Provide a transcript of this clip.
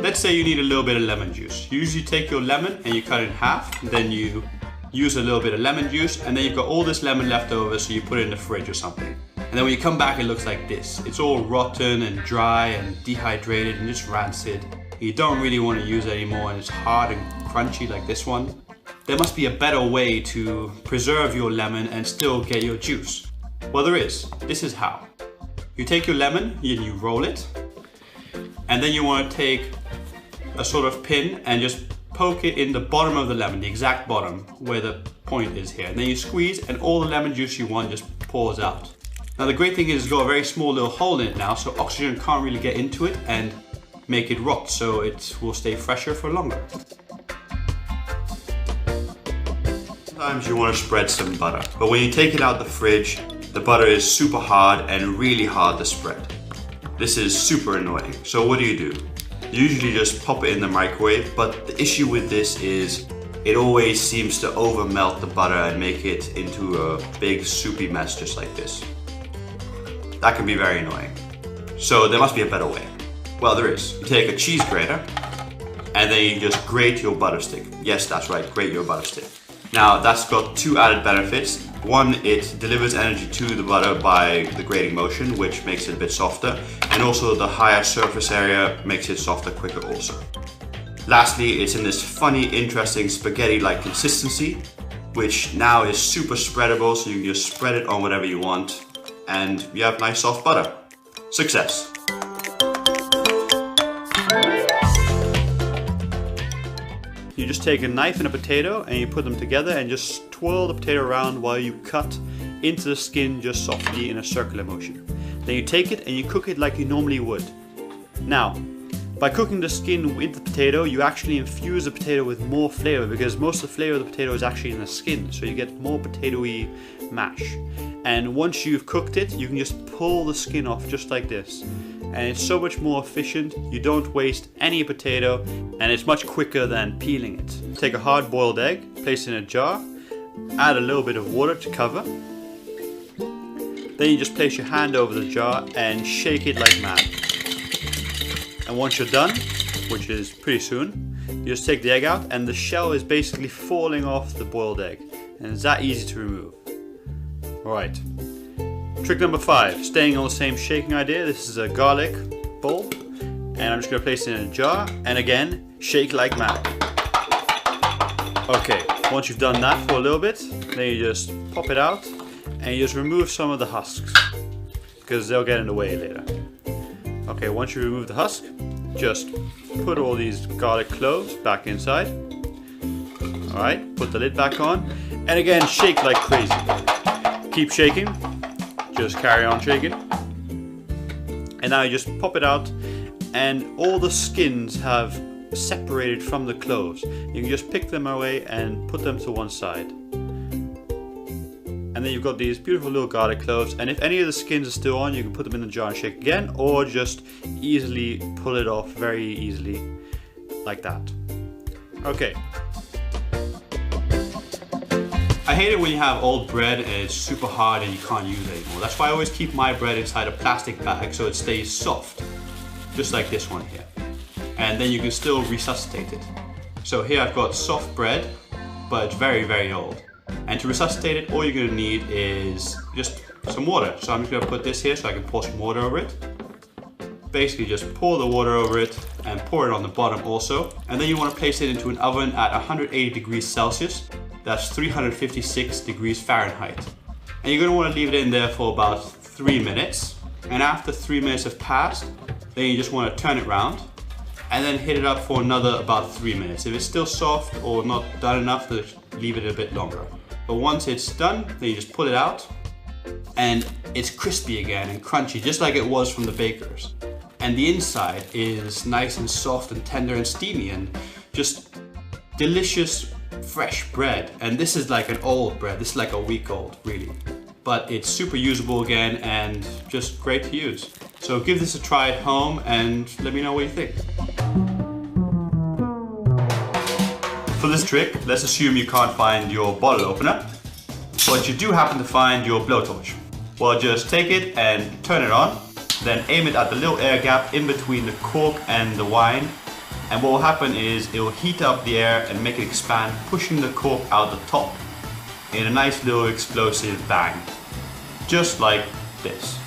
Let's say you need a little bit of lemon juice. You usually take your lemon and you cut it in half, then you use a little bit of lemon juice, and then you've got all this lemon left over, so you put it in the fridge or something. And then when you come back, it looks like this. It's all rotten and dry and dehydrated and just rancid. You don't really want to use it anymore, and it's hard and crunchy like this one. There must be a better way to preserve your lemon and still get your juice. Well, there is. This is how. You take your lemon and you roll it, and then you want to take a sort of pin and just poke it in the bottom of the lemon, the exact bottom where the point is here. And then you squeeze and all the lemon juice you want just pours out. Now the great thing is it's got a very small little hole in it now, so oxygen can't really get into it and make it rot, so it will stay fresher for longer. Sometimes you want to spread some butter, but when you take it out the fridge, the butter is super hard and really hard to spread. This is super annoying. So what do? You usually just pop it in the microwave, but the issue with this is it always seems to over melt the butter and make it into a big soupy mess just like this. That can be very annoying. So there must be a better way. Well, there is. You take a cheese grater and then you just grate your butter stick. Yes, that's right, grate your butter stick. Now that's got two added benefits. One, it delivers energy to the butter by the grating motion, which makes it a bit softer, and also the higher surface area makes it softer quicker also. Lastly, it's in this funny, interesting spaghetti-like consistency, which now is super spreadable, so you can just spread it on whatever you want, and you have nice soft butter. Success! You just take a knife and a potato and you put them together and just twirl the potato around while you cut into the skin just softly in a circular motion. Then you take it and you cook it like you normally would. Now, by cooking the skin with the potato, you actually infuse the potato with more flavor, because most of the flavor of the potato is actually in the skin, so you get more potatoey mash. And once you've cooked it, you can just pull the skin off just like this. And it's so much more efficient, you don't waste any potato, and it's much quicker than peeling it. Take a hard-boiled egg, place it in a jar, add a little bit of water to cover. Then you just place your hand over the jar and shake it like mad. And once you're done, which is pretty soon, you just take the egg out and the shell is basically falling off the boiled egg. And it's that easy to remove. Alright. Trick number 5, staying on the same shaking idea. This is a garlic bowl, and I'm just going to place it in a jar, and again, shake like mad. Okay, once you've done that for a little bit, then you just pop it out, and you just remove some of the husks, because they'll get in the way later. Okay, once you remove the husk, just put all these garlic cloves back inside. Alright, put the lid back on, and again, shake like crazy. Keep shaking. Just carry on shaking. And now you just pop it out, and all the skins have separated from the cloves. You can just pick them away and put them to one side. And then you've got these beautiful little garlic cloves, and if any of the skins are still on, you can put them in the jar and shake again, or just easily pull it off very easily, like that. Okay. I hate it when you have old bread and it's super hard and you can't use it anymore. That's why I always keep my bread inside a plastic bag so it stays soft, just like this one here. And then you can still resuscitate it. So here I've got soft bread, but it's very, very old. And to resuscitate it, all you're going to need is just some water. So I'm just going to put this here so I can pour some water over it. Basically just pour the water over it and pour it on the bottom also. And then you want to place it into an oven at 180 degrees Celsius. That's 356 degrees Fahrenheit. And you're going to want to leave it in there for about 3 minutes. And after 3 minutes have passed, then you just want to turn it around and then hit it up for another about 3 minutes. If it's still soft or not done enough, then leave it a bit longer. But once it's done, then you just pull it out and it's crispy again and crunchy, just like it was from the bakers. And the inside is nice and soft and tender and steamy and just delicious fresh bread. And this is like an old bread. This is like a week old, really. But it's super usable again and just great to use. So give this a try at home and let me know what you think. For this trick, let's assume you can't find your bottle opener, but you do happen to find your blowtorch. Well, just take it and turn it on, then aim it at the little air gap in between the cork and the wine, And what will happen is it will heat up the air and make it expand, pushing the cork out the top in a nice little explosive bang, just like this.